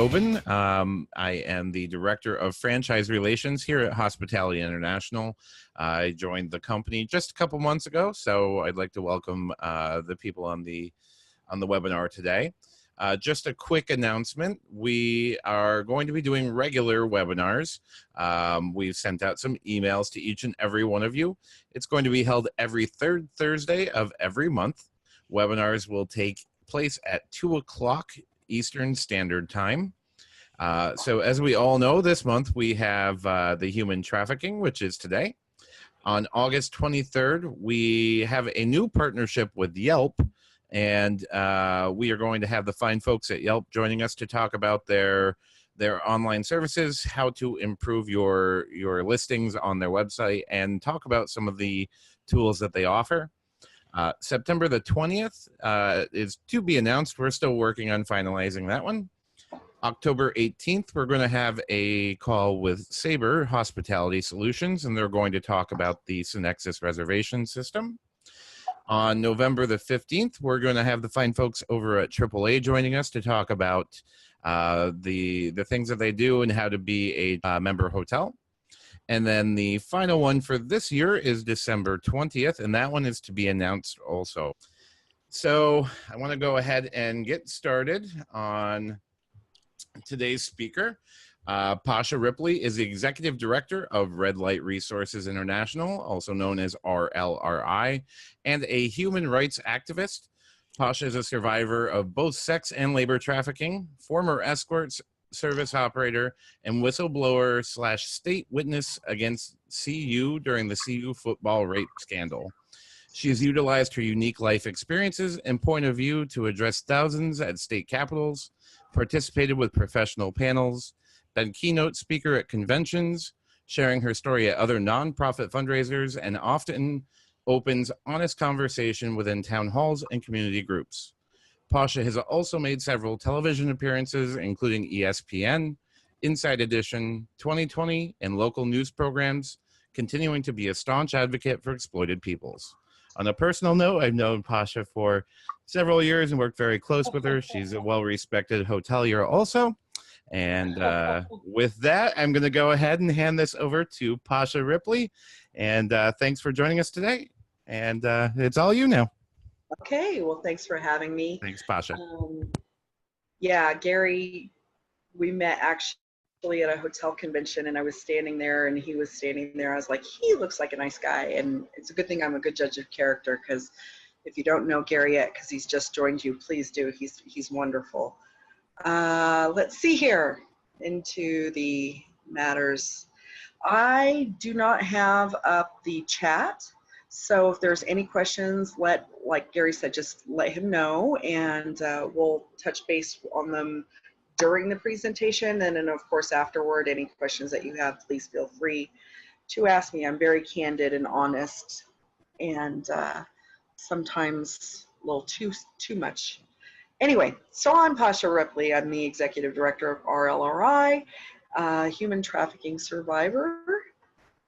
Tobin. I am the Director of Franchise Relations here at Hospitality International. I joined the company just a couple months ago, so I'd like to welcome the people on the webinar today. Just a quick announcement. We are going to be doing regular webinars. We've sent out some emails to each and every one of you. It's going to be held every third Thursday of every month. Webinars will take place at 2 o'clock Eastern Standard Time. So as we all know, this month we have the human trafficking, which is today. On August 23rd, we have a new partnership with Yelp, and we are going to have the fine folks at Yelp joining us to talk about their online services, how to improve your listings on their website, and talk about some of the tools that they offer. September the 20th is to be announced. We're still working on finalizing that one. October 18th, we're going to have a call with Sabre Hospitality Solutions, and they're going to talk about the Synexus reservation system. On November the 15th, we're going to have the fine folks over at AAA joining us to talk about the things that they do and how to be a member hotel. And then the final one for this year is December 20th, and that one is to be announced also. So I want to go ahead and get started on today's speaker. Pasha Ripley is the Executive Director of Red Light Resources International, also known as RLRI, and a human rights activist. Pasha is a survivor of both sex and labor trafficking, former escorts, service operator, and whistleblower / state witness against CU during the CU football rape scandal. She has utilized her unique life experiences and point of view to address thousands at state capitals, participated with professional panels, been keynote speaker at conventions, sharing her story at other nonprofit fundraisers, and often opens honest conversation within town halls and community groups. Pasha has also made several television appearances, including ESPN, Inside Edition, 2020, and local news programs, continuing to be a staunch advocate for exploited peoples. On a personal note, I've known Pasha for several years and worked very close with her. She's a well-respected hotelier also. And with that, I'm going to go ahead and hand this over to Pasha Ripley. And thanks for joining us today. And it's all you now. Okay, well, thanks for having me. Thanks, Pasha. Yeah, Gary, we met actually at a hotel convention, and I was standing there and he was standing there. I was like, he looks like a nice guy. And it's a good thing I'm a good judge of character, because if you don't know Gary yet, because he's just joined you, please do. He's wonderful. Let's see here into the matters. I do not have up the chat. So if there's any questions, like Gary said, just let him know, and we'll touch base on them during the presentation. And then, of course, afterward, any questions that you have, please feel free to ask me. I'm very candid and honest, and sometimes a little too much. Anyway, so I'm Pasha Ripley. I'm the Executive Director of RLRI, human trafficking survivor,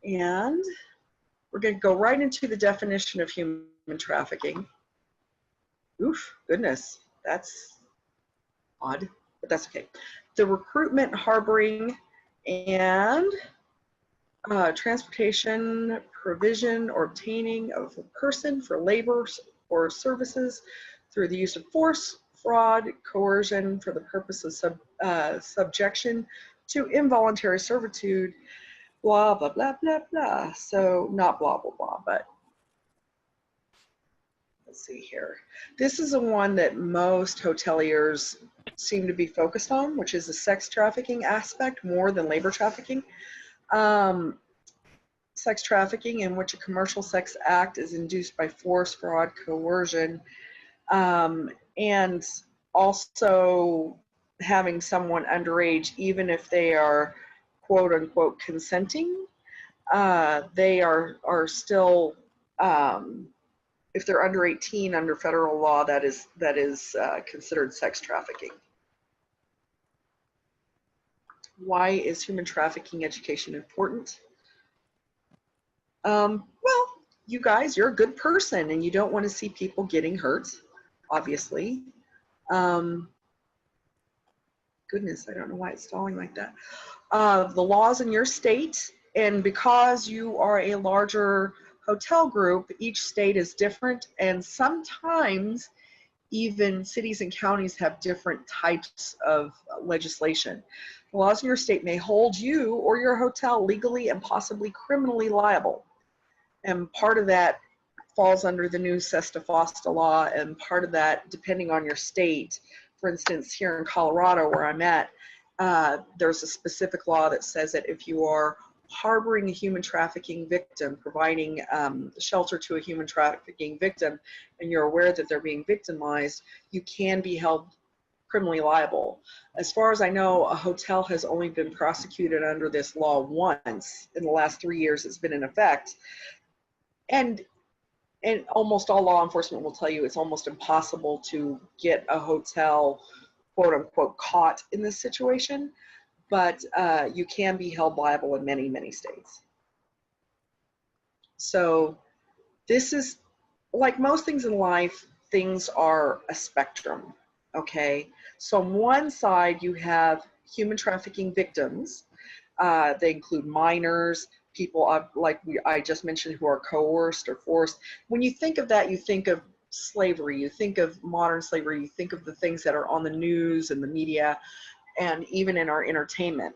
and we're going to go right into the definition of human trafficking. Oof, goodness, that's odd, but that's okay. The recruitment, harboring, and transportation, provision, or obtaining of a person for labor or services through the use of force, fraud, coercion for the purpose of subjection to involuntary servitude, blah, blah, blah, blah, blah. So not blah, blah, blah, but let's see here. This is the one that most hoteliers seem to be focused on, which is the sex trafficking aspect more than labor trafficking. Sex trafficking, in which a commercial sex act is induced by force, fraud, coercion, and also having someone underage, even if they are quote unquote consenting, they are still, if they're under 18 under federal law, that is considered sex trafficking. Why is human trafficking education important? Well, you guys, you're a good person and you don't want to see people getting hurt, obviously. Goodness, I don't know why it's stalling like that. The laws in your state, and because you are a larger hotel group, each state is different, and sometimes even cities and counties have different types of legislation. The laws in your state may hold you or your hotel legally and possibly criminally liable. And part of that falls under the new Sesta Fosta law, and part of that, depending on your state, for instance, here in Colorado where I'm at, there's a specific law that says that if you are harboring a human trafficking victim, providing shelter to a human trafficking victim, and you're aware that they're being victimized, you can be held criminally liable. As far as I know, a hotel has only been prosecuted under this law once in the last 3 years it's been in effect. And almost all law enforcement will tell you it's almost impossible to get a hotel, quote unquote, caught in this situation, but you can be held liable in many, many states. So this is, like most things in life, things are a spectrum, okay? So on one side, you have human trafficking victims. They include minors, people like I just mentioned who are coerced or forced. When you think of that, you think of slavery, you think of modern slavery, you think of the things that are on the news and the media, and even in our entertainment.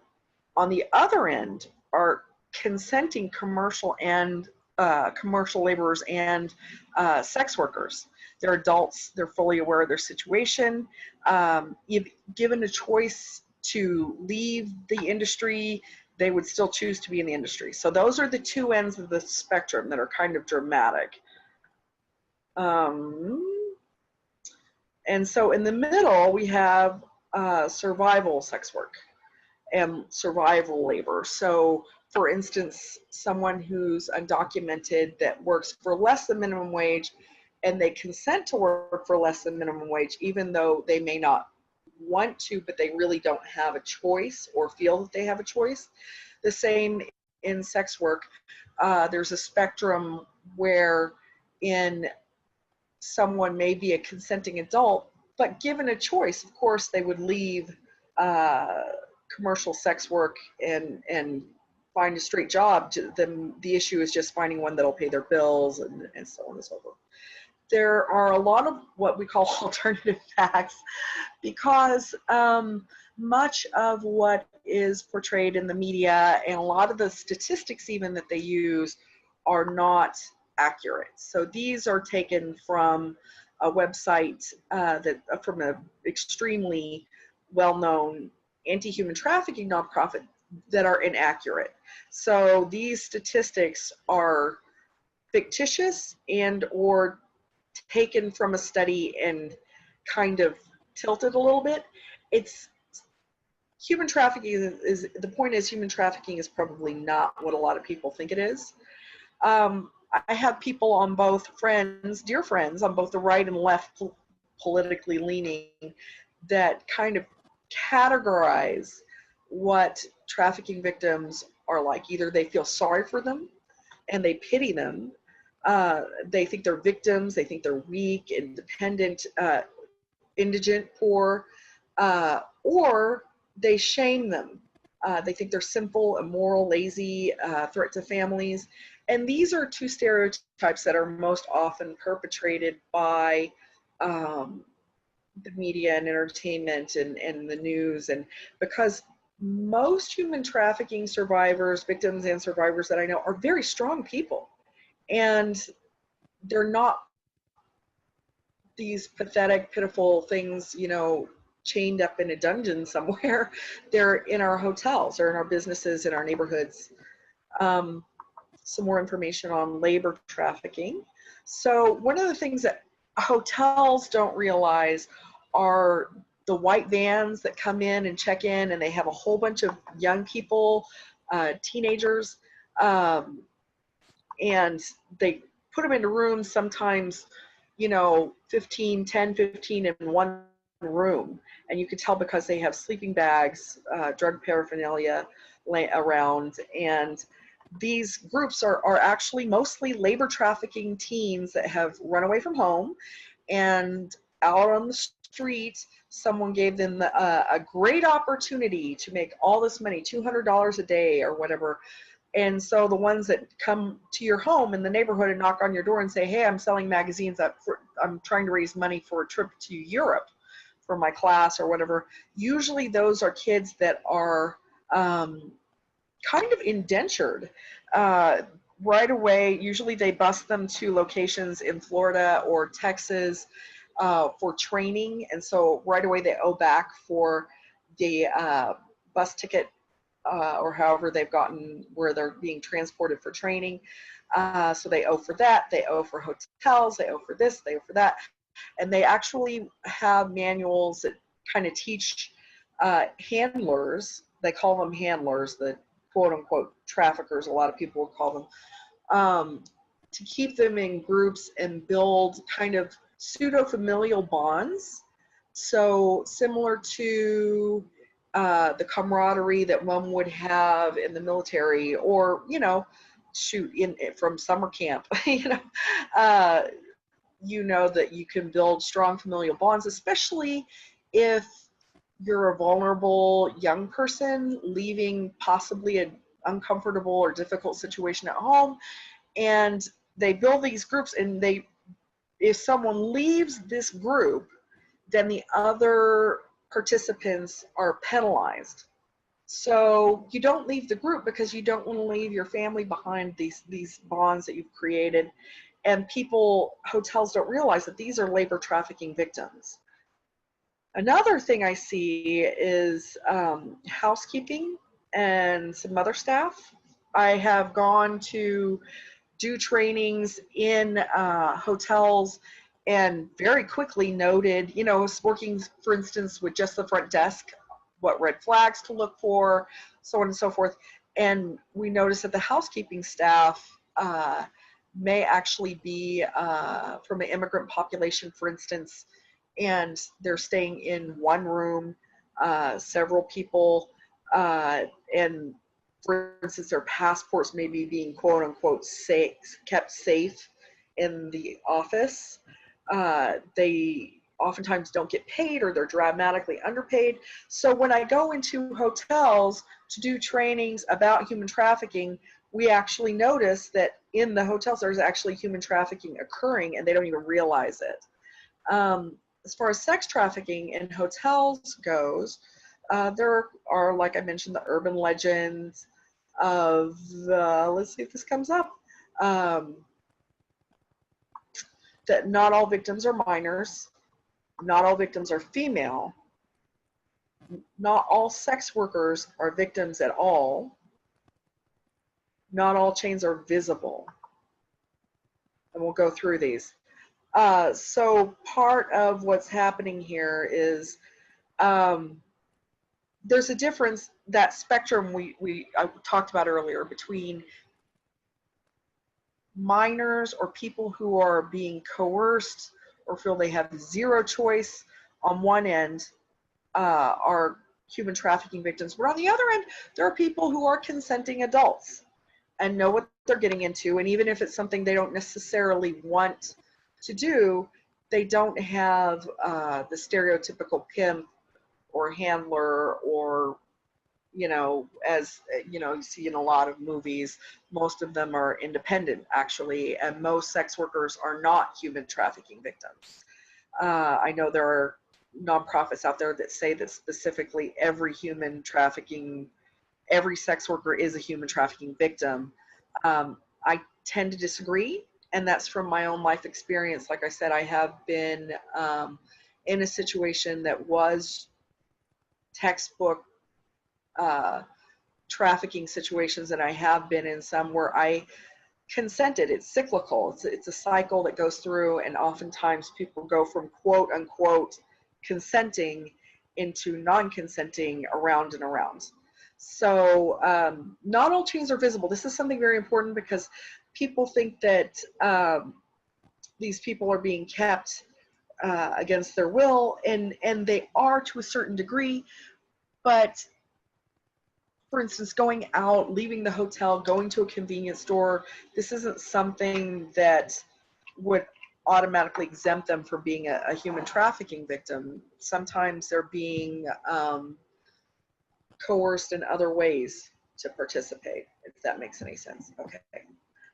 On the other end are consenting commercial and commercial laborers and sex workers. They're adults, they're fully aware of their situation. If given a choice to leave the industry, they would still choose to be in the industry. So those are the two ends of the spectrum that are kind of dramatic. And so in the middle, we have survival sex work and survival labor. So for instance, someone who's undocumented that works for less than minimum wage, and they consent to work for less than minimum wage, even though they may not want to, but they really don't have a choice or feel that they have a choice. The same in sex work. There's a spectrum where in someone may be a consenting adult, but given a choice, of course, they would leave commercial sex work and find a straight job. To them, the issue is just finding one that'll pay their bills and so on and so forth. There are a lot of what we call alternative facts because much of what is portrayed in the media and a lot of the statistics even that they use are not accurate. So these are taken from a website from an extremely well-known anti-human trafficking nonprofit that are inaccurate. So these statistics are fictitious and or taken from a study and kind of tilted a little bit. It's human trafficking is the point is human trafficking is probably not what a lot of people think it is. I have people on both dear friends on both the right and left politically leaning that kind of categorize what trafficking victims are like. Either they feel sorry for them and they pity them. They think they're victims. They think they're weak, independent, indigent, poor, or they shame them. They think they're simple, immoral, lazy, threat to families. And these are two stereotypes that are most often perpetrated by the media and entertainment and the news. And because most human trafficking survivors, victims and survivors that I know are very strong people. And they're not these pathetic, pitiful things, you know, chained up in a dungeon somewhere. They're in our hotels or in our businesses, in our neighborhoods. Some more information on labor trafficking. So one of the things that hotels don't realize are the white vans that come in and check in, and they have a whole bunch of young people, teenagers, and they put them into rooms sometimes, you know, 15 in one room. And you can tell because they have sleeping bags, drug paraphernalia around. And these groups are actually mostly labor trafficking teens that have run away from home and out on the street, someone gave them a great opportunity to make all this money, $200 a day or whatever. And so the ones that come to your home in the neighborhood and knock on your door and say, hey, I'm selling magazines, I'm trying to raise money for a trip to Europe for my class or whatever, usually those are kids that are kind of indentured. Right away, usually they bus them to locations in Florida or Texas for training, and so right away they owe back for the bus ticket or however they've gotten where they're being transported for training. So they owe for that, they owe for hotels, they owe for this, they owe for that, and they actually have manuals that kind of teach handlers, they call them handlers, the quote unquote traffickers, a lot of people would call them, to keep them in groups and build kind of pseudo-familial bonds. So similar to the camaraderie that one would have in the military, or, you know, shoot, from summer camp, you know that you can build strong familial bonds, especially if you're a vulnerable young person leaving possibly an uncomfortable or difficult situation at home, and they build these groups, and if someone leaves this group, then the other participants are penalized. So you don't leave the group because you don't want to leave your family behind, these bonds that you've created. And hotels don't realize that these are labor trafficking victims. Another thing I see is housekeeping and some other staff. I have gone to do trainings in hotels and very quickly noted, you know, working, for instance, with just the front desk, what red flags to look for, so on and so forth. And we noticed that the housekeeping staff may actually be from an immigrant population, for instance, and they're staying in one room, several people, and for instance, their passports may be being quote unquote kept safe in the office. They oftentimes don't get paid, or they're dramatically underpaid. So when I go into hotels to do trainings about human trafficking, we actually notice that in the hotels there's actually human trafficking occurring, and they don't even realize it. As far as sex trafficking in hotels goes, there are, like I mentioned, the urban legends of, let's see if this comes up, that not all victims are minors, not all victims are female, not all sex workers are victims at all, not all chains are visible. And we'll go through these. So part of what's happening here is there's a difference, that spectrum I talked about earlier, between minors or people who are being coerced or feel they have zero choice on one end, are human trafficking victims. But on the other end, there are people who are consenting adults and know what they're getting into, and even if it's something they don't necessarily want to do, they don't have the stereotypical pimp or handler, or, you know, as you know, you see in a lot of movies, most of them are independent actually, and most sex workers are not human trafficking victims. I know there are nonprofits out there that say that specifically every sex worker is a human trafficking victim. I tend to disagree, and that's from my own life experience. Like I said, I have been in a situation that was textbook trafficking situations, and I have been in some where I consented. It's cyclical. It's a cycle that goes through, and oftentimes people go from quote unquote consenting into non-consenting, around and around. So not all chains are visible. This is something very important, because people think that these people are being kept against their will, and they are to a certain degree. But for instance, going out, leaving the hotel, going to a convenience store, this isn't something that would automatically exempt them from being a human trafficking victim. Sometimes they're being coerced in other ways to participate, if that makes any sense. Okay.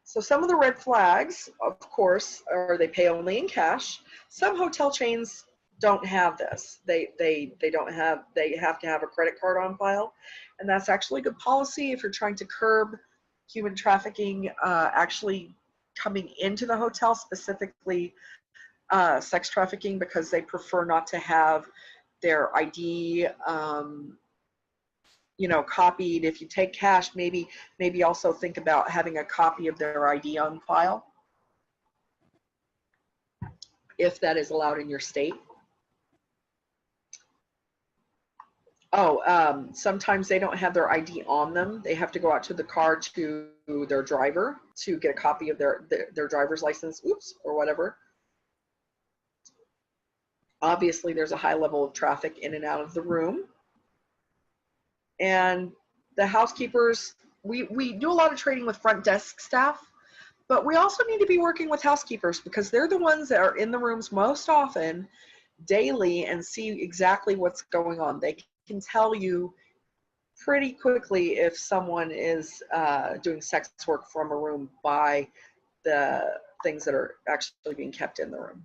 So some of the red flags, of course, are they pay only in cash. Some hotel chains don't have this. They have to have a credit card on file, and that's actually good policy if you're trying to curb human trafficking actually coming into the hotel, specifically sex trafficking, because they prefer not to have their ID copied. If you take cash, maybe also think about having a copy of their ID on file, if that is allowed in your state. Oh, sometimes they don't have their ID on them. They have to go out to the car to their driver to get a copy of their driver's license, or whatever. Obviously, there's a high level of traffic in and out of the room. And the housekeepers, we do a lot of training with front desk staff, but we also need to be working with housekeepers because they're the ones that are in the rooms most often daily and see exactly what's going on. They can tell you pretty quickly if someone is doing sex work from a room by the things that are actually being kept in the room.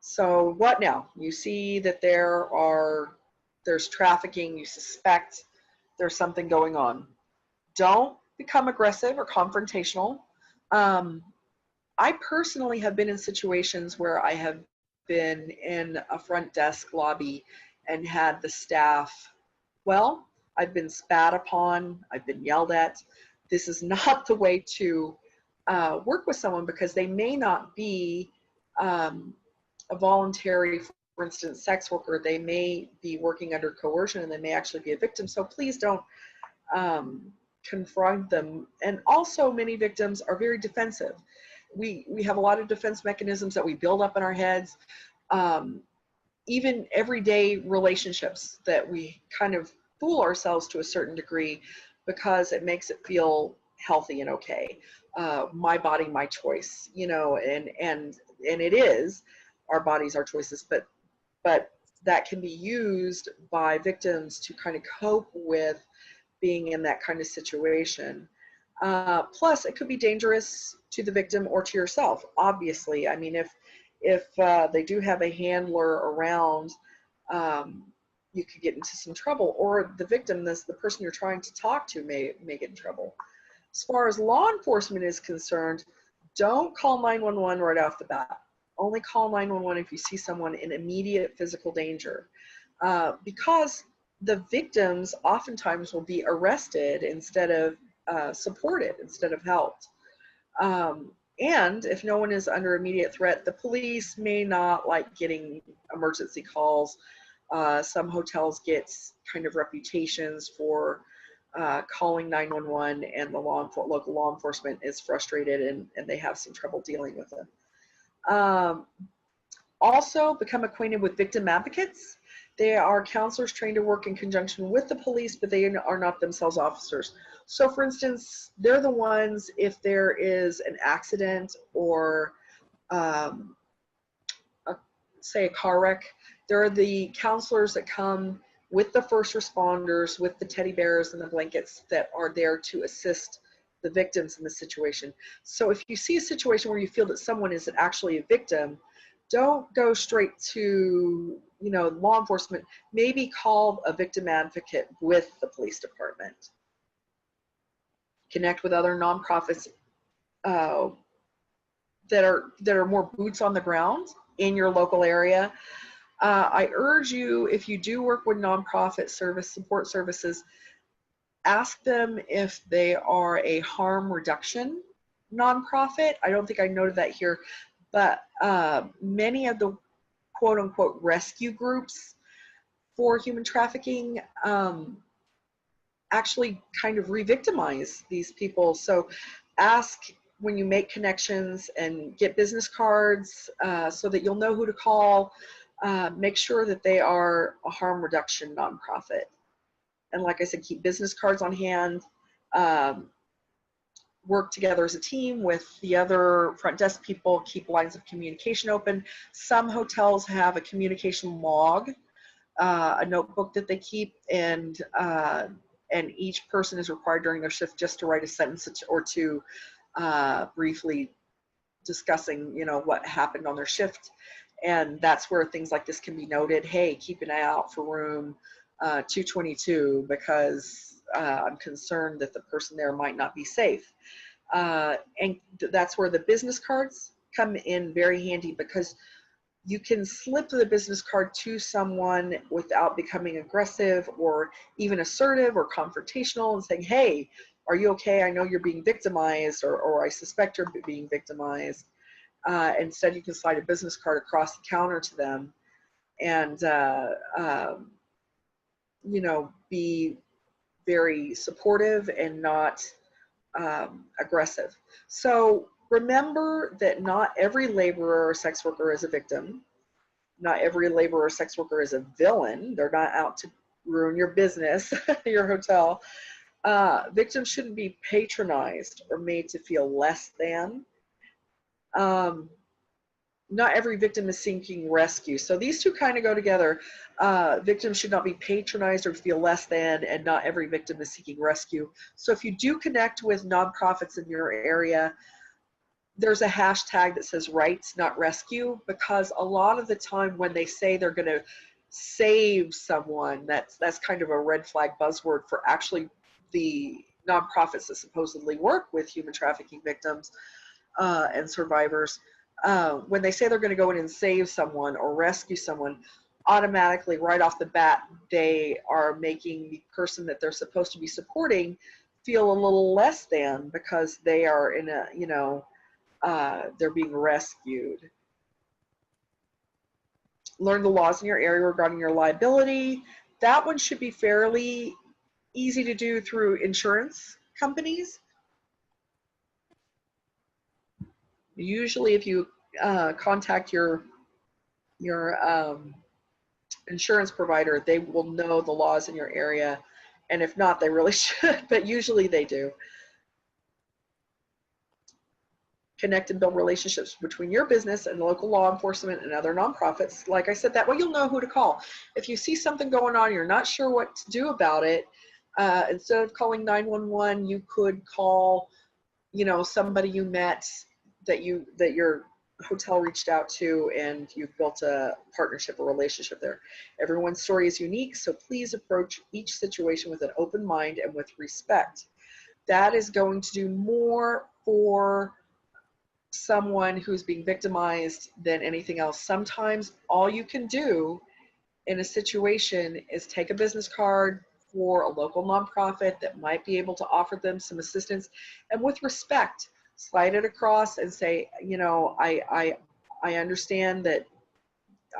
So what now? You see that there's trafficking, you suspect there's something going on. Don't become aggressive or confrontational. I personally have been in situations where I have been in a front desk lobby and had the staff, well, I've been spat upon, I've been yelled at. This is not the way to work with someone because they may not be a voluntary, for instance, sex worker. They may be working under coercion and they may actually be a victim. So please don't confront them. And also many victims are very defensive. We have a lot of defense mechanisms that we build up in our heads. Even everyday relationships that we kind of fool ourselves to a certain degree because it makes it feel healthy and okay. My body, my choice, and it is our bodies, our choices, but that can be used by victims to kind of cope with being in that kind of situation. Plus, it could be dangerous to the victim or to yourself. Obviously, I mean, if they do have a handler around, you could get into some trouble, or the victim, the person you're trying to talk to, may get in trouble. As far as law enforcement is concerned, don't call 911 right off the bat. Only call 911 if you see someone in immediate physical danger, because the victims oftentimes will be arrested instead of supported, instead of helped. And if no one is under immediate threat, the police may not like getting emergency calls. Some hotels get kind of reputations for calling 911, and the local law enforcement is frustrated and they have some trouble dealing with it. Also, become acquainted with victim advocates. They are counselors trained to work in conjunction with the police, but they are not themselves officers. So for instance, they're the ones, if there is an accident or say a car wreck, they're the counselors that come with the first responders, with the teddy bears and the blankets that are there to assist the victims in the situation. So if you see a situation where you feel that someone is actually a victim, don't go straight to law enforcement. Maybe call a victim advocate with the police department. Connect with other nonprofits that are more boots on the ground in your local area. I urge you, if you do work with nonprofit support services, ask them if they are a harm reduction nonprofit. I don't think I noted that here, but many of the quote-unquote rescue groups for human trafficking actually kind of re-victimize these people. So ask when you make connections and get business cards so that you'll know who to call. Make sure that they are a harm reduction nonprofit. And like I said, keep business cards on hand. work together as a team with the other front desk people, keep lines of communication open. Some hotels have a communication log, a notebook that they keep, and each person is required during their shift just to write a sentence or two, briefly discussing, what happened on their shift. And that's where things like this can be noted. Hey, keep an eye out for room 222 because I'm concerned that the person there might not be safe. And that's where the business cards come in very handy, because you can slip the business card to someone without becoming aggressive or even assertive or confrontational and saying, hey, are you okay? I know you're being victimized, or I suspect you're being victimized. Instead, you can slide a business card across the counter to them and, be very supportive and not aggressive. So remember that not every laborer or sex worker is a victim. Not every laborer or sex worker is a villain. They're not out to ruin your business, your hotel. Victims shouldn't be patronized or made to feel less than. Not every victim is seeking rescue. So these two kind of go together. Victims should not be patronized or feel less than, and not every victim is seeking rescue. So if you do connect with nonprofits in your area, there's a hashtag that says rights, not rescue, because a lot of the time when they say they're going to save someone, that's kind of a red flag buzzword for actually the nonprofits that supposedly work with human trafficking victims and survivors. When they say they're going to go in and save someone or rescue someone, automatically right off the bat, they are making the person that they're supposed to be supporting feel a little less than, because they are in a, they're being rescued. Learn the laws in your area regarding your liability. That one should be fairly easy to do through insurance companies. Usually if you contact your insurance provider, they will know the laws in your area. And if not, they really should, but usually they do. Connect and build relationships between your business and local law enforcement and other nonprofits. Like I said, that way you'll know who to call. If you see something going on, you're not sure what to do about it, instead of calling 911, you could call, somebody you met that your hotel reached out to, and you've built a partnership or relationship there. Everyone's story is unique, so please approach each situation with an open mind and with respect. That is going to do more for someone who's being victimized than anything else. Sometimes all you can do in a situation is take a business card for a local nonprofit that might be able to offer them some assistance, and with respect, slide it across and say, I understand that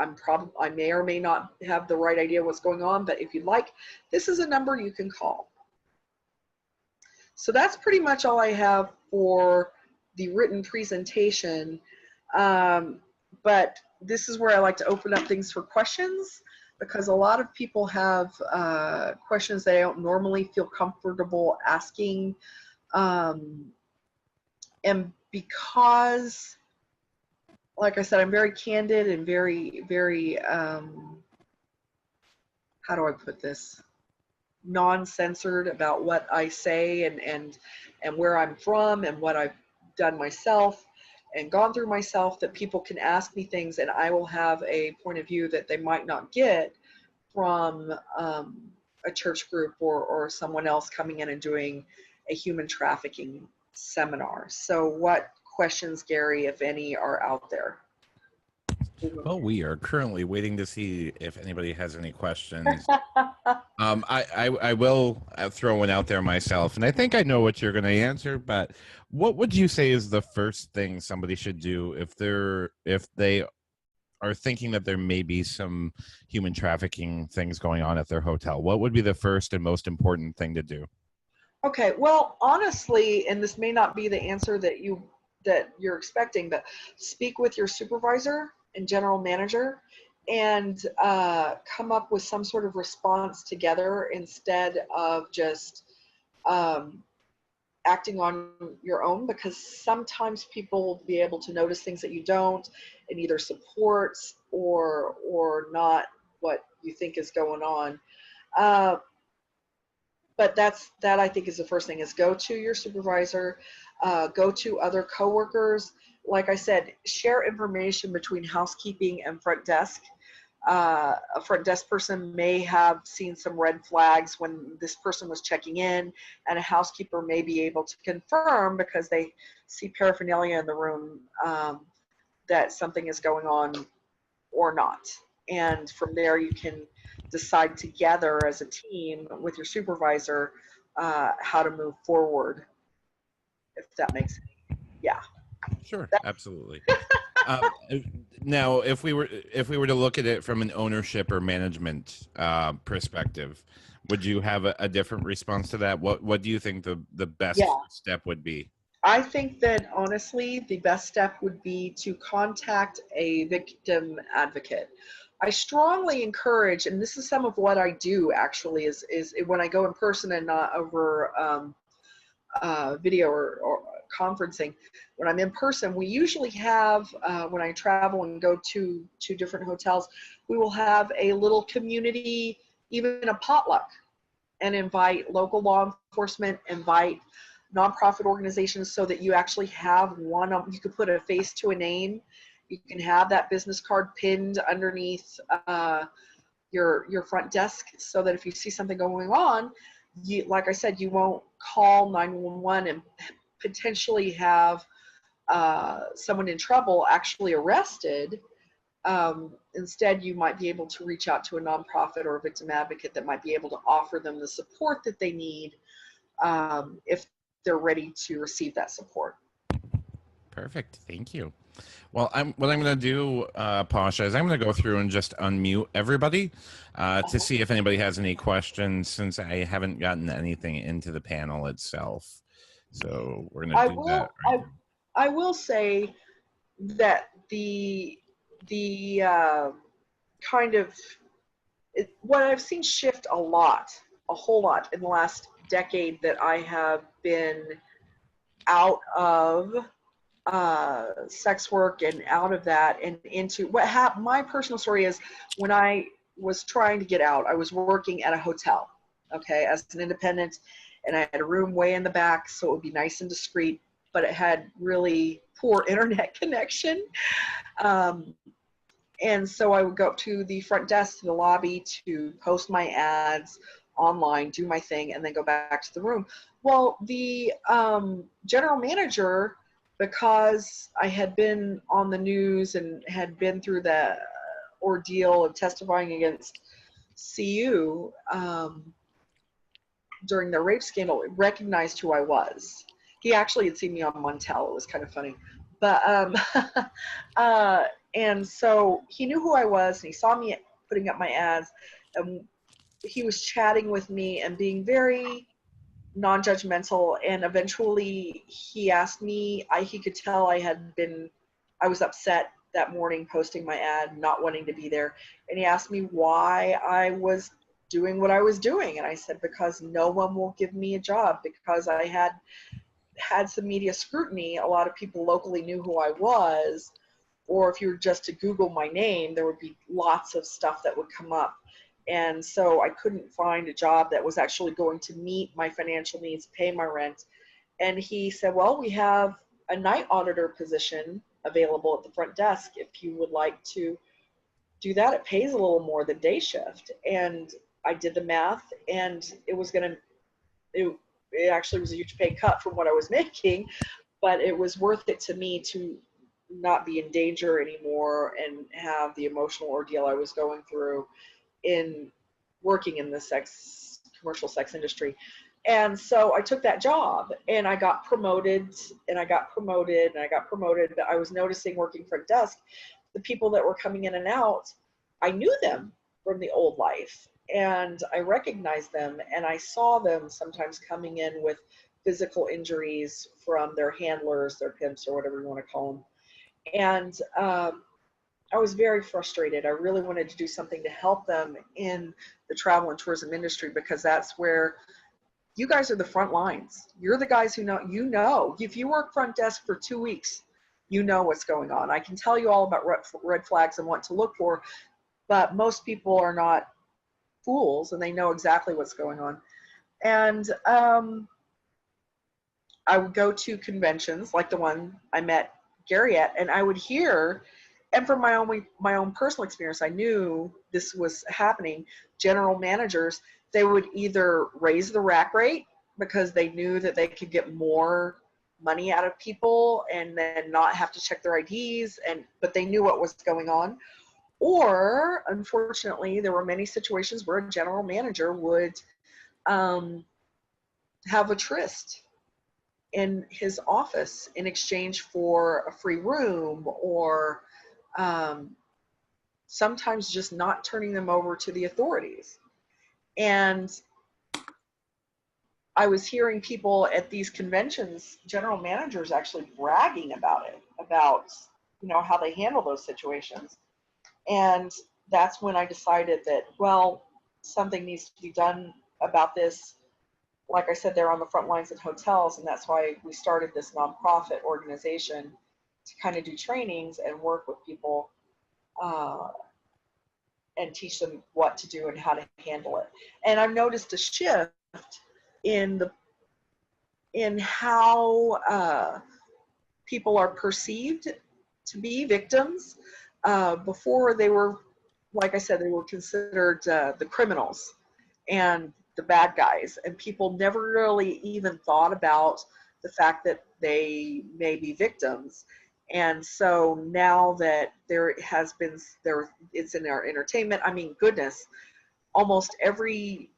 I may or may not have the right idea what's going on, but if you'd like, this is a number you can call. So that's pretty much all I have for the written presentation. But this is where I like to open up things for questions, because a lot of people have questions they don't normally feel comfortable asking. And because, like I said, I'm very candid and very, very, how do I put this? Non-censored about what I say and where I'm from and what I've done myself and gone through myself, that people can ask me things and I will have a point of view that they might not get from a church group or someone else coming in and doing a human trafficking seminar. So what questions, Gary, if any, are out there? Well, we are currently waiting to see if anybody has any questions. I will throw one out there myself, and I think I know what you're going to answer, but what would you say is the first thing somebody should do if they are thinking that there may be some human trafficking things going on at their hotel? What would be the first and most important thing to do? Okay, well, honestly, and this may not be the answer that you're expecting, but speak with your supervisor and general manager and come up with some sort of response together, instead of just acting on your own, because sometimes people will be able to notice things that you don't and either support or not what you think is going on. Uh, but that I think is the first thing, is go to your supervisor, go to other coworkers. Like I said, share information between housekeeping and front desk. A front desk person may have seen some red flags when this person was checking in, and a housekeeper may be able to confirm because they see paraphernalia in the room, that something is going on or not. And from there, you can decide together as a team with your supervisor how to move forward, if that makes sense. Yeah. Sure, absolutely. Um, Now, if we were to look at it from an ownership or management perspective, would you have a different response to that? What do you think the best Yeah. step would be? I think that honestly, the best step would be to contact a victim advocate. I strongly encourage, and this is some of what I do actually, is when I go in person and not over video or conferencing. When I'm in person, we usually have, when I travel and go to different hotels, we will have a little community, even a potluck, and invite local law enforcement, invite nonprofit organizations, so that you actually have one. You could put a face to a name. You can have that business card pinned underneath your front desk, so that if you see something going on, you, like I said, you won't call 911 and potentially have someone in trouble actually arrested. Instead, you might be able to reach out to a nonprofit or a victim advocate that might be able to offer them the support that they need, if they're ready to receive that support. Perfect. Thank you. Well, what I'm going to do, Pasha, is I'm going to go through and just unmute everybody to see if anybody has any questions, since I haven't gotten anything into the panel itself. So we're going I to do that will right I, I will say that the kind of what I've seen shift a whole lot in the last decade, that I have been out of sex work and out of that and into what happened. My personal story is, when I was trying to get out, I was working at a hotel, okay, as an independent, and I had a room way in the back, so it would be nice and discreet, but it had really poor internet connection. Um, and so I would go up to the front desk, to the lobby, to post my ads online, do my thing, and then go back to the room. Well, the general manager, because I had been on the news and had been through the ordeal of testifying against CU during the rape scandal, recognized who I was. He actually had seen me on Montel. It was kind of funny. But and so he knew who I was, and he saw me putting up my ads, and he was chatting with me and being very non-judgmental. And eventually he asked me, he could tell I was upset that morning posting my ad, not wanting to be there. And he asked me why I was doing what I was doing. And I said, because no one will give me a job, because I had some media scrutiny. A lot of people locally knew who I was, or if you were just to Google my name, there would be lots of stuff that would come up. And so I couldn't find a job that was actually going to meet my financial needs, pay my rent. And he said, well, we have a night auditor position available at the front desk. If you would like to do that, it pays a little more than day shift. And I did the math, and it actually was a huge pay cut from what I was making, but it was worth it to me to not be in danger anymore and have the emotional ordeal I was going through in working in the commercial sex industry. And so I took that job, and I got promoted, and I got promoted, and I got promoted. But I was noticing, working front desk, the people that were coming in and out, I knew them from the old life, and I recognized them, and I saw them sometimes coming in with physical injuries from their handlers, their pimps, or whatever you want to call them. And I was very frustrated. I really wanted to do something to help them in the travel and tourism industry, because that's where You guys are the front lines. You're the guys who know, if you work front desk for 2 weeks, you know what's going on. I can tell you all about red flags and what to look for, but most people are not fools and they know exactly what's going on. And I would go to conventions like the one I met Gary at, and I would hear, and from my own personal experience, I knew this was happening. General managers, they would either raise the rack rate because they knew that they could get more money out of people and then not have to check their IDs, but they knew what was going on. Or unfortunately, there were many situations where a general manager would have a tryst in his office in exchange for a free room, or sometimes just not turning them over to the authorities. And I was hearing people at these conventions, general managers actually bragging about it, about, how they handle those situations. And that's when I decided that, well, something needs to be done about this. Like I said, they're on the front lines at hotels, and that's why we started this nonprofit organization to kind of do trainings and work with people and teach them what to do and how to handle it. And I've noticed a shift in how people are perceived to be victims. Before they were, like I said, they were considered the criminals and the bad guys, and people never really even thought about the fact that they may be victims. And so now that it's in our entertainment, I mean, goodness, almost every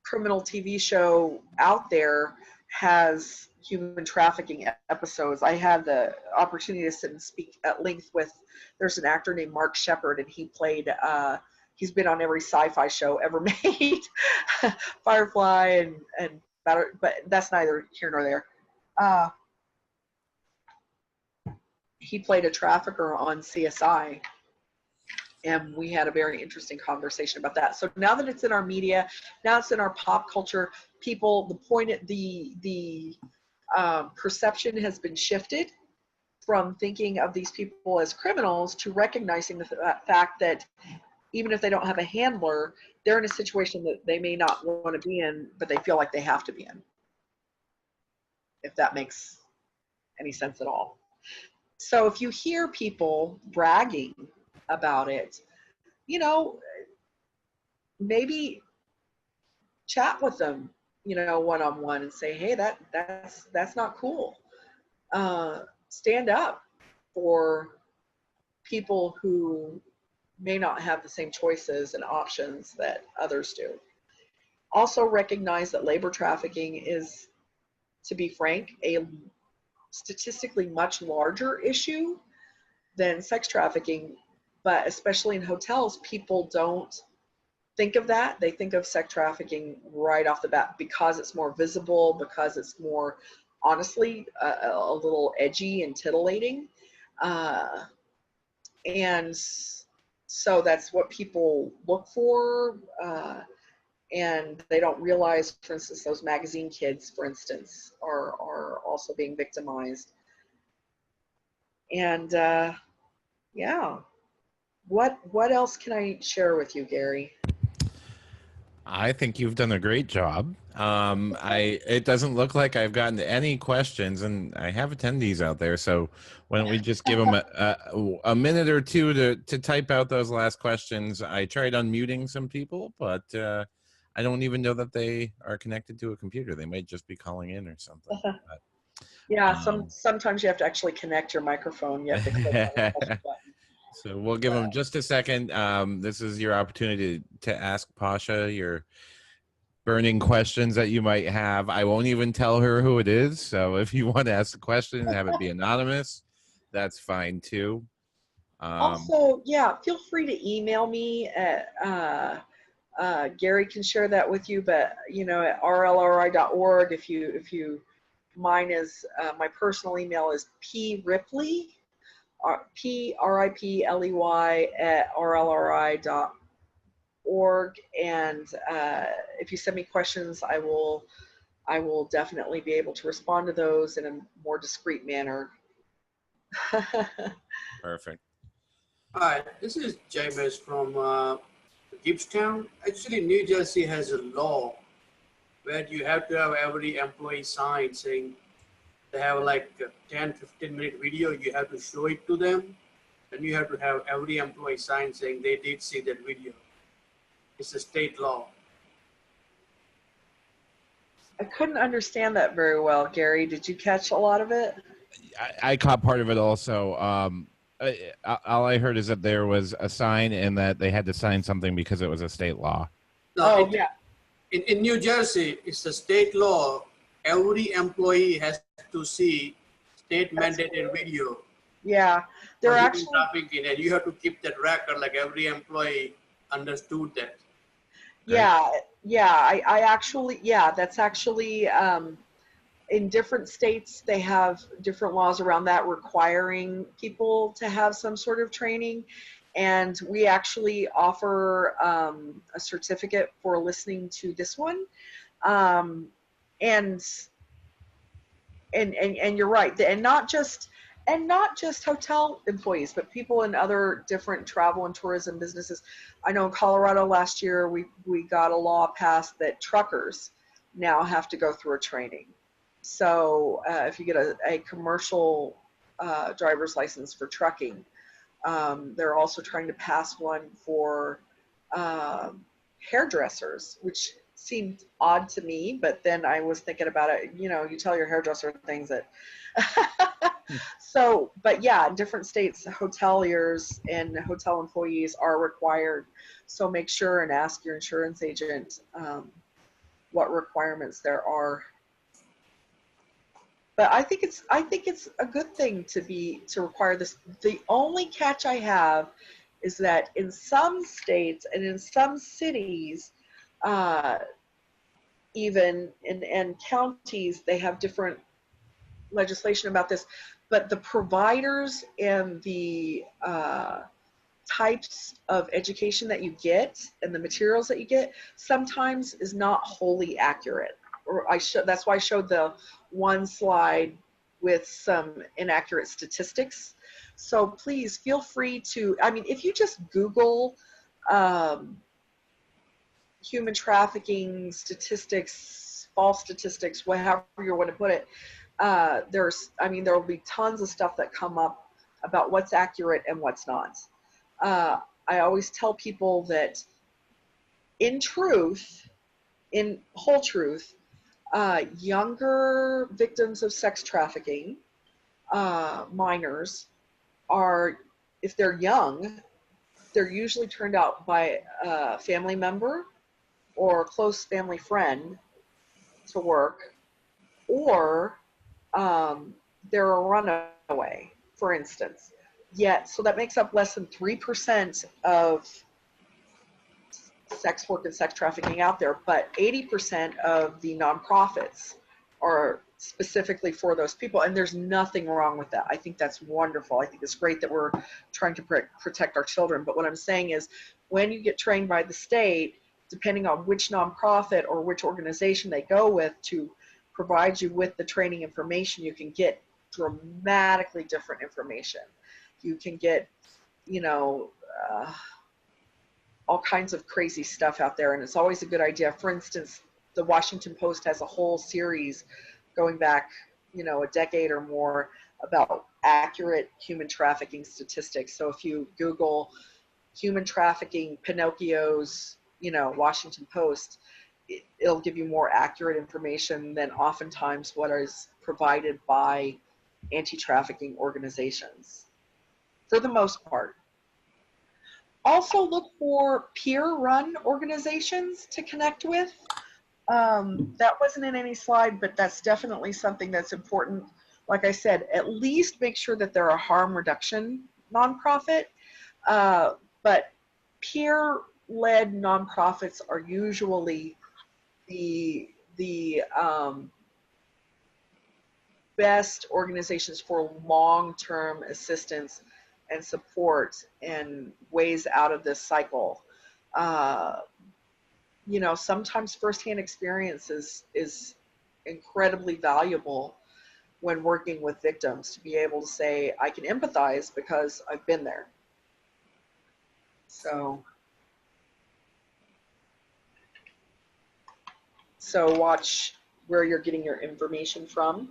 criminal TV show out there has human trafficking episodes. I had the opportunity to sit and speak at length with, there's an actor named Mark Shepard, and he's been on every sci-fi show ever made, Firefly and Battle, but that's neither here nor there. He played a trafficker on CSI, and we had a very interesting conversation about that. So now that it's in our media, now it's in our pop culture, the perception has been shifted from thinking of these people as criminals to recognizing the fact that even if they don't have a handler, they're in a situation that they may not want to be in, but they feel like they have to be in, if that makes any sense at all. So if you hear people bragging about it, maybe chat with them, one-on-one, and say, hey, that's not cool. Stand up for people who may not have the same choices and options that others do. Also recognize that labor trafficking is, to be frank, a statistically much larger issue than sex trafficking, but especially in hotels, people don't think of that. They think of sex trafficking right off the bat because it's more visible, because it's more, honestly, a little edgy and titillating. And so that's what people look for. And they don't realize, for instance, those magazine kids, for instance, are also being victimized. And yeah, what else can I share with you, Gary? I think you've done a great job. It doesn't look like I've gotten to any questions, and I have attendees out there. So why don't we just give them a minute or two to type out those last questions? I tried unmuting some people, but I don't even know that they are connected to a computer. They might just be calling in or something. But, yeah, sometimes you have to actually connect your microphone. You have to click on the button. So we'll give them just a second. This is your opportunity to ask Pasha your burning questions that you might have. I won't even tell her who it is. So if you want to ask a question and have it be anonymous, that's fine too. Also, yeah, feel free to email me at Gary can share that with you, but at rlri.org, if you mine is my personal email is pripley, PRIPLEY at rlri.org. And if you send me questions, I will definitely be able to respond to those in a more discreet manner. Perfect. Hi, this is James from Gibbstown. Actually, New Jersey has a law where you have to have every employee sign saying they have like a 10-15 minute video, you have to show it to them. And you have to have every employee sign saying they did see that video. It's a state law. I couldn't understand that very well, Gary. Did you catch a lot of it? I caught part of it also. All I heard is that there was a sign and that they had to sign something because it was a state law. No, yeah. In New Jersey, it's a state law. Every employee has to see state mandated video. Yeah, they're actually trafficking, and you have to keep that record. Like every employee understood that. Yeah. I actually, that's actually in different states, they have different laws around that requiring people to have some sort of training. And we actually offer a certificate for listening to this one. And you're right. And not just hotel employees, but people in other different travel and tourism businesses. I know in Colorado last year, we got a law passed that truckers now have to go through a training. So if you get a commercial driver's license for trucking, they're also trying to pass one for hairdressers, which seemed odd to me, but then I was thinking about it, you tell your hairdresser things that so, but yeah, in different states, hoteliers and hotel employees are required. So make sure and ask your insurance agent what requirements there are. But I think it's a good thing to require this. The only catch I have is that in some states and in some cities, even in counties, they have different legislation about this. But the providers and the types of education that you get and the materials that you get sometimes is not wholly accurate. Or that's why I showed the one slide with some inaccurate statistics. So please feel free to, if you just Google human trafficking statistics, false statistics, however you want to put it, there will be tons of stuff that come up about what's accurate and what's not. I always tell people that in whole truth, younger victims of sex trafficking, minors, if they're young, they're usually turned out by a family member or a close family friend to work, or they're a runaway, for instance. Yet, so that makes up less than 3% of sex work and sex trafficking out there, but 80% of the nonprofits are specifically for those people, and there's nothing wrong with that. I think that's wonderful. I think it's great that we're trying to protect our children, but what I'm saying is when you get trained by the state, depending on which nonprofit or which organization they go with to provide you with the training information, you can get dramatically different information. You can get, all kinds of crazy stuff out there, and it's always a good idea. For instance, the Washington Post has a whole series going back, a decade or more about accurate human trafficking statistics. So if you Google human trafficking Pinocchio's, Washington Post, it'll give you more accurate information than oftentimes what is provided by anti-trafficking organizations, for the most part. Also look for peer-run organizations to connect with. That wasn't in any slide, but that's definitely something that's important. Like I said, at least make sure that they're a harm reduction nonprofit, but peer-led nonprofits are usually the best organizations for long-term assistance and support and ways out of this cycle. You know, sometimes firsthand experience is incredibly valuable when working with victims, to be able to say, I can empathize because I've been there. So watch where you're getting your information from.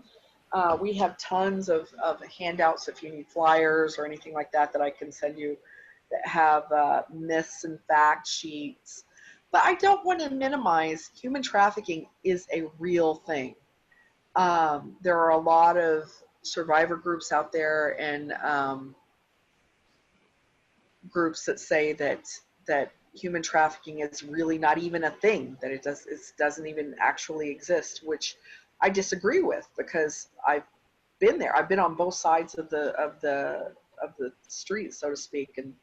We have tons of handouts if you need flyers or anything like that that I can send you that have myths and fact sheets. But I don't want to minimize human trafficking is a real thing. There are a lot of survivor groups out there and groups that say that human trafficking is really not even a thing, that it doesn't even actually exist, which I disagree with, because I've been there. I've been on both sides of the street, so to speak, and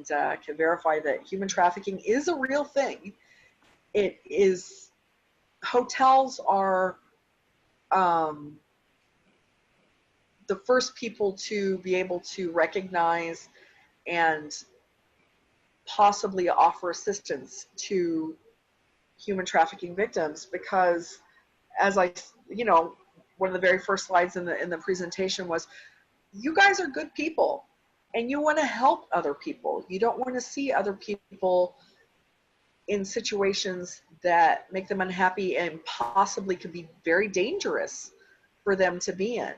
can verify that human trafficking is a real thing. It is. Hotels are the first people to be able to recognize and possibly offer assistance to human trafficking victims, because as one of the very first slides in the presentation was, you guys are good people and you want to help other people. You don't want to see other people in situations that make them unhappy and possibly could be very dangerous for them to be in,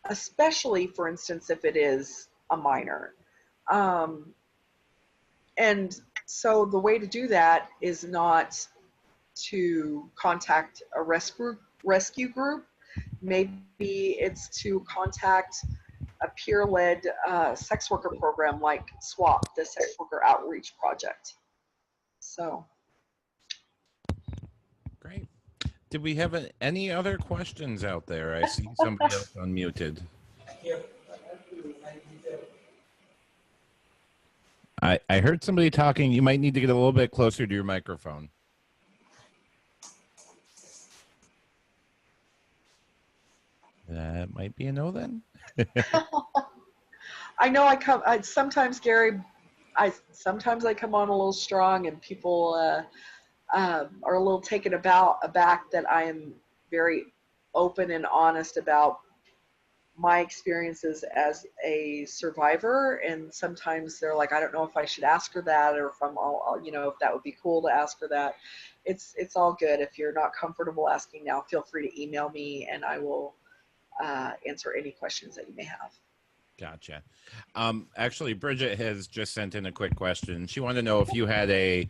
especially, for instance, if it is a minor. And so the way to do that is not to contact a rescue group. Maybe it's to contact a peer-led sex worker program like SWAP, the Sex Worker Outreach Project. So. Great. Did we have any other questions out there? I see somebody else unmuted. I heard somebody talking. You might need to get a little bit closer to your microphone. That might be a no then. I know sometimes, Gary, sometimes I come on a little strong and people are a little taken aback that I am very open and honest about my experiences as a survivor. And sometimes they're like, I don't know if I should ask her that, or if if that would be cool to ask her that. It's all good. If you're not comfortable asking now, feel free to email me and I will answer any questions that you may have. Gotcha. Actually, Bridget has just sent in a quick question. She wanted to know if you had a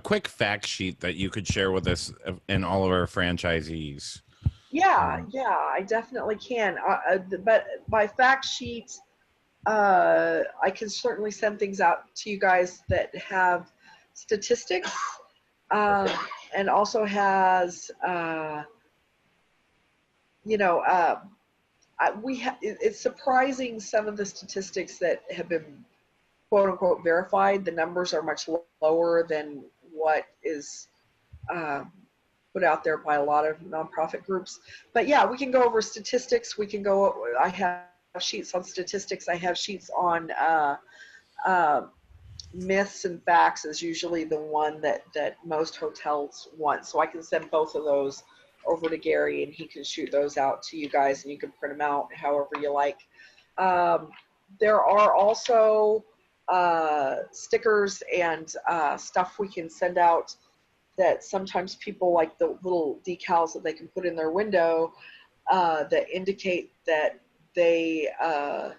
quick fact sheet that you could share with us and all of our franchisees. Yeah, I definitely can. But by fact sheet, I can certainly send things out to you guys that have statistics, and also has, it's surprising some of the statistics that have been quote unquote verified. The numbers are much lower than what is put out there by a lot of nonprofit groups. But yeah, we can go over statistics. I have sheets on statistics. I have sheets on myths and facts is usually the one that most hotels want. So I can send both of those over to Gary and he can shoot those out to you guys and you can print them out however you like. There are also stickers and stuff we can send out that sometimes people like, the little decals that they can put in their window that indicate that they are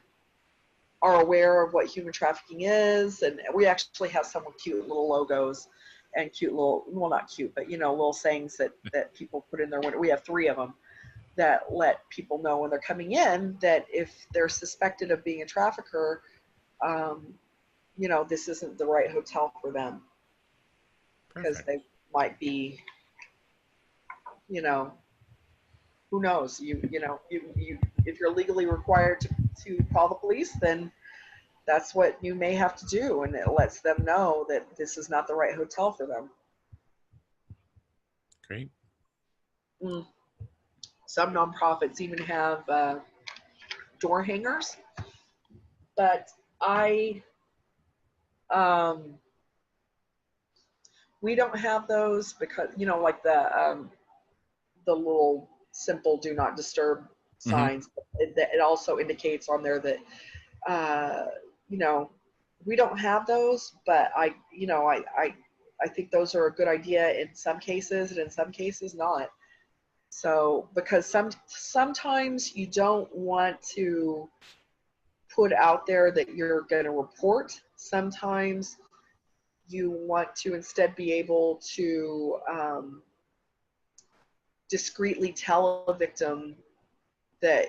aware of what human trafficking is. And we actually have some cute little logos and cute little, well, not cute, but little sayings that people put in their window. We have 3 of them that let people know when they're coming in that if they're suspected of being a trafficker, this isn't the right hotel for them. Because they might be, who knows? If you're legally required to call the police, then that's what you may have to do, and it lets them know that this is not the right hotel for them. Great. Some nonprofits even have door hangers, but I We don't have those because, you know, like the little simple do not disturb Mhm. signs. It also indicates on there that, you know, we don't have those, but I think those are a good idea in some cases, and in some cases not. So, because sometimes you don't want to put out there that you're going to report. Sometimes you want to instead be able to discreetly tell a victim that,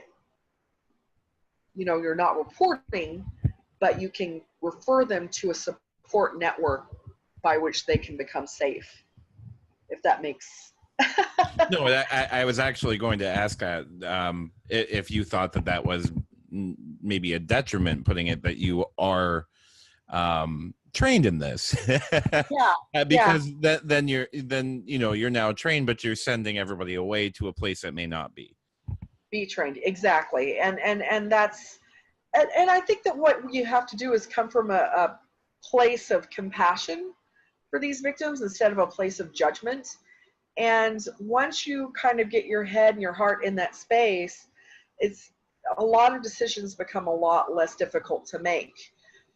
you know, you're not reporting, but you can refer them to a support network by which they can become safe, if that makes. No, I was actually going to ask that if you thought that that was maybe a detriment, putting it that you are trained in this. Yeah, yeah, Because then you know you're now trained, but you're sending everybody away to a place that may not be. be trained, exactly. And that's, and I think that what you have to do is come from a place of compassion for these victims instead of a place of judgment. And once you kind of get your head and your heart in that space, it's a lot of decisions become a lot less difficult to make,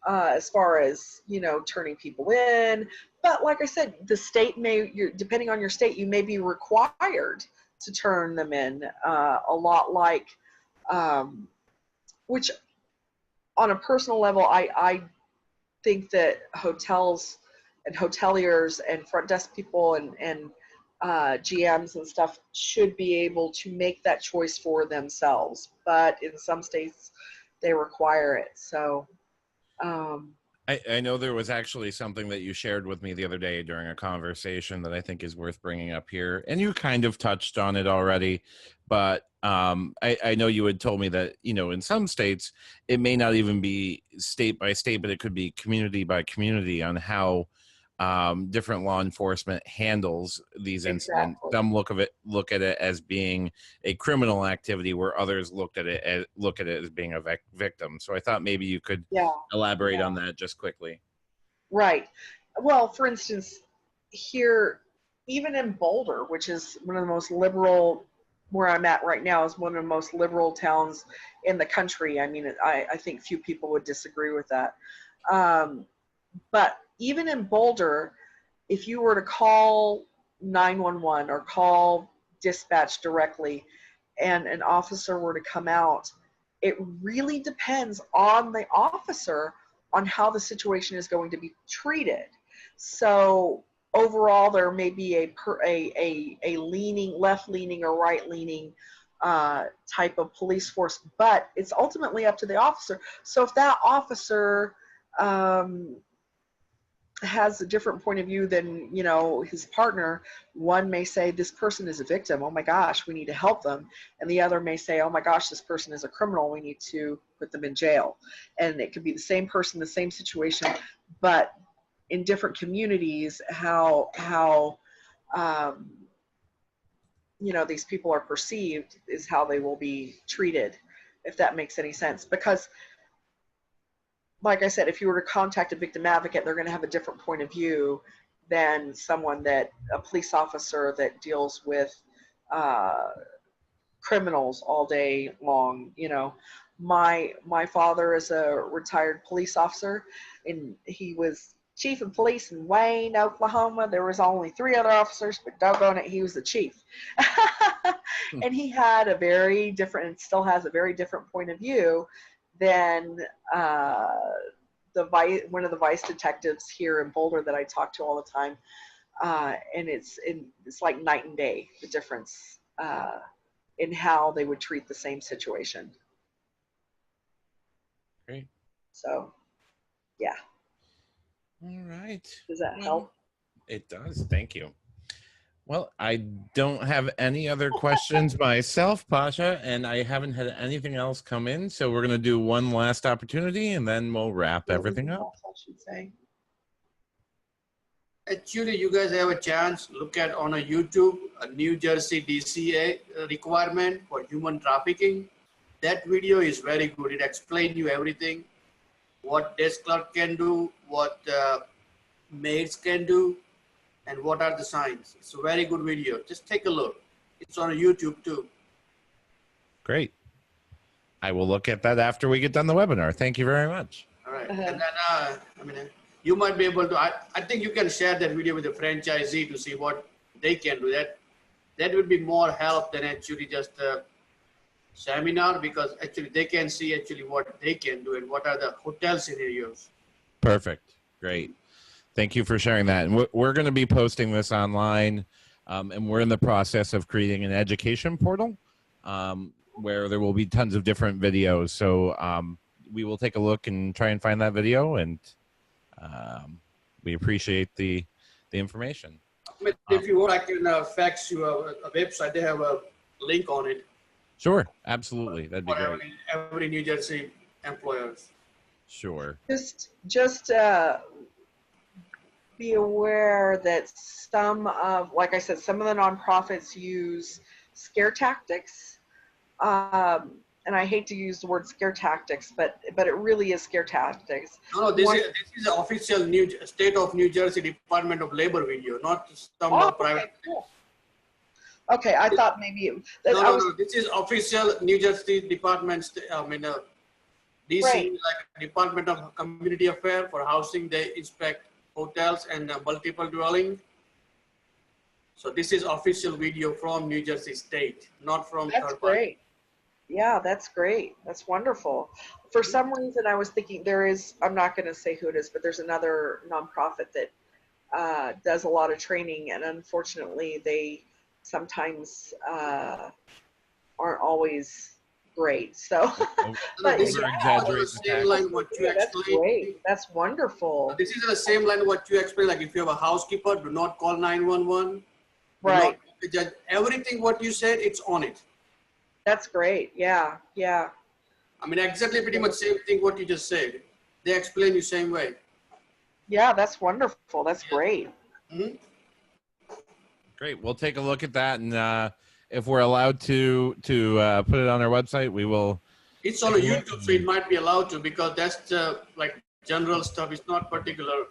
as far as, you know, turning people in. But like I said, the state may, depending on your state, you may be required to turn them in, a lot like, um, which on a personal level, I think that hotels and hoteliers and front desk people and GMs and stuff should be able to make that choice for themselves. But in some states, they require it. So, um, I know there was actually something that you shared with me the other day during a conversation that I think is worth bringing up here, and you kind of touched on it already, but I know you had told me that, you know, in some states it may not even be state by state, but it could be community by community on how different law enforcement handles these incidents. exactly. Some look at it as being a criminal activity, where others look at it as being a victim. So I thought maybe you could Yeah. elaborate Yeah. on that just quickly. Right. Well, for instance, here, even in Boulder, which is one of the most liberal, where I'm at right now, is one of the most liberal towns in the country. I mean, I think few people would disagree with that. Um, but even in Boulder, if you were to call 911 or call dispatch directly and an officer were to come out, it really depends on the officer on how the situation is going to be treated. So overall, there may be a leaning, left leaning or right leaning type of police force, but it's ultimately up to the officer. So if that officer um, has a different point of view than, you know, his partner, one may say this person is a victim, oh my gosh, we need to help them, and the other may say, oh my gosh, this person is a criminal, we need to put them in jail. And it could be the same person, the same situation, but in different communities, how um, you know, these people are perceived is how they will be treated, if that makes any sense. Because like I said, if you were to contact a victim advocate, they're going to have a different point of view than a police officer that deals with uh, criminals all day long. You know, my father is a retired police officer, and he was chief of police in Wayne, Oklahoma. There was only 3 other officers, but doggone it, he was the chief. And he had a very different, and still has a very different point of view than uh, one of the vice detectives here in Boulder that I talk to all the time. And it's like night and day, the difference in how they would treat the same situation. Great. So, yeah. All right. Does that Well, help? it does. Thank you. Well, I don't have any other questions myself, Pasha, and I haven't had anything else come in. So we're going to do one last opportunity and then we'll wrap everything up. I should say. Actually, you guys have a chance, look at on a YouTube, a New Jersey DCA requirement for human trafficking. That video is very good. It explains you everything, what desk clerk can do, what maids can do. and what are the signs. It's a very good video. Just take a look. It's on YouTube too. Great. I will look at that after we get done the webinar. Thank you very much. All right. And then, I mean, you might be able to, I think you can share that video with the franchisee to see what they can do. That would be more help than actually just a seminar, because actually they can see actually what they can do and what are the hotel scenarios. Perfect. Great. Thank you for sharing that. And we're going to be posting this online, and we're in the process of creating an education portal where there will be tons of different videos. So we will take a look and try and find that video, and we appreciate the information. I mean, if you want, I can fax you a website. They have a link on it. Sure, absolutely. That'd be great. Every New Jersey employers. Sure. Just be aware that some of, like I said, some of the nonprofits use scare tactics. And I hate to use the word scare tactics, but it really is scare tactics. No, this is the official state of New Jersey Department of Labor video, not some private. Okay, cool. Okay, I thought maybe no. This is official New Jersey Department. DC, right. like Department of Community Affairs for housing. They inspect hotels and multiple dwelling. So this is official video from New Jersey State, not from That's third party. great. Yeah, that's great. That's wonderful. For some reason, I was thinking I'm not going to say who it is, but there's another nonprofit that does a lot of training, and unfortunately, they sometimes aren't always great. So, but this is the same line what you that's explained. great. That's wonderful. This is the same line what you explained. Like if you have a housekeeper, do not call 911. Right. Everything what you said, it's on it. That's great. Yeah. Yeah. I mean, exactly pretty much same thing what you just said. They explain you same way. Yeah, that's wonderful. That's great. Mm-hmm. Great. We'll take a look at that, and if we're allowed to put it on our website, we will. It's on a YouTube, so it might be allowed to, because that's like general stuff. It's not particular.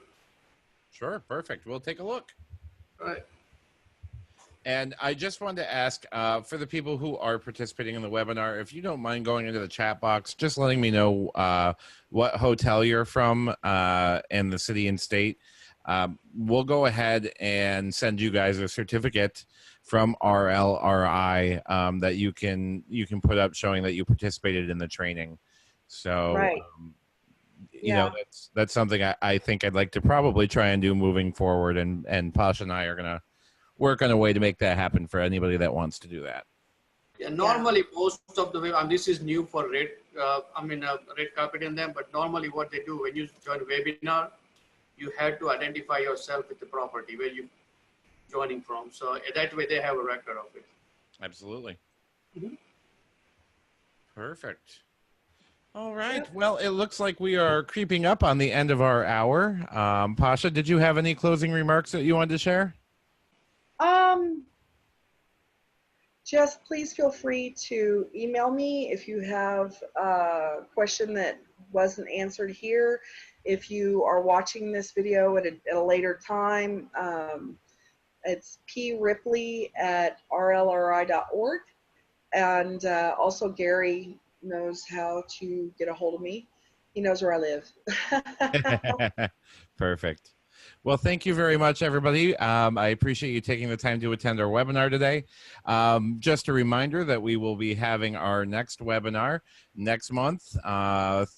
Sure. Perfect. We'll take a look. Right. And I just wanted to ask, for the people who are participating in the webinar, if you don't mind going into the chat box, just letting me know what hotel you're from and the city and state. We'll go ahead and send you guys a certificate from RLRI that you can put up showing that you participated in the training. So, right. You know, that's something I think I'd like to probably try and do moving forward. And Pasha and I are going to work on a way to make that happen for anybody that wants to do that. Yeah, normally most of the way, and this is new for red carpet in them, but normally what they do when you join a webinar, you have to identify yourself with the property where you're joining from. So that way they have a record of it. Absolutely. Mm-hmm. Perfect. All right. Well, it looks like we are creeping up on the end of our hour. Pasha, did you have any closing remarks that you wanted to share? Just please feel free to email me if you have a question that wasn't answered here. If you are watching this video at a later time, it's pripley@rlri.org. And also Gary knows how to get a hold of me. He knows where I live. Perfect. Well, thank you very much, everybody. I appreciate you taking the time to attend our webinar today. Just a reminder that we will be having our next webinar next month,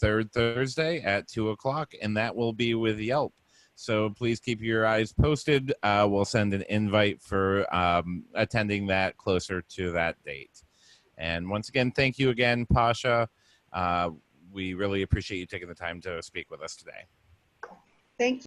third Thursday at 2 o'clock, and that will be with Yelp. So please keep your eyes posted. We'll send an invite for attending that closer to that date. And once again, thank you again, Pasha. We really appreciate you taking the time to speak with us today. Thank you.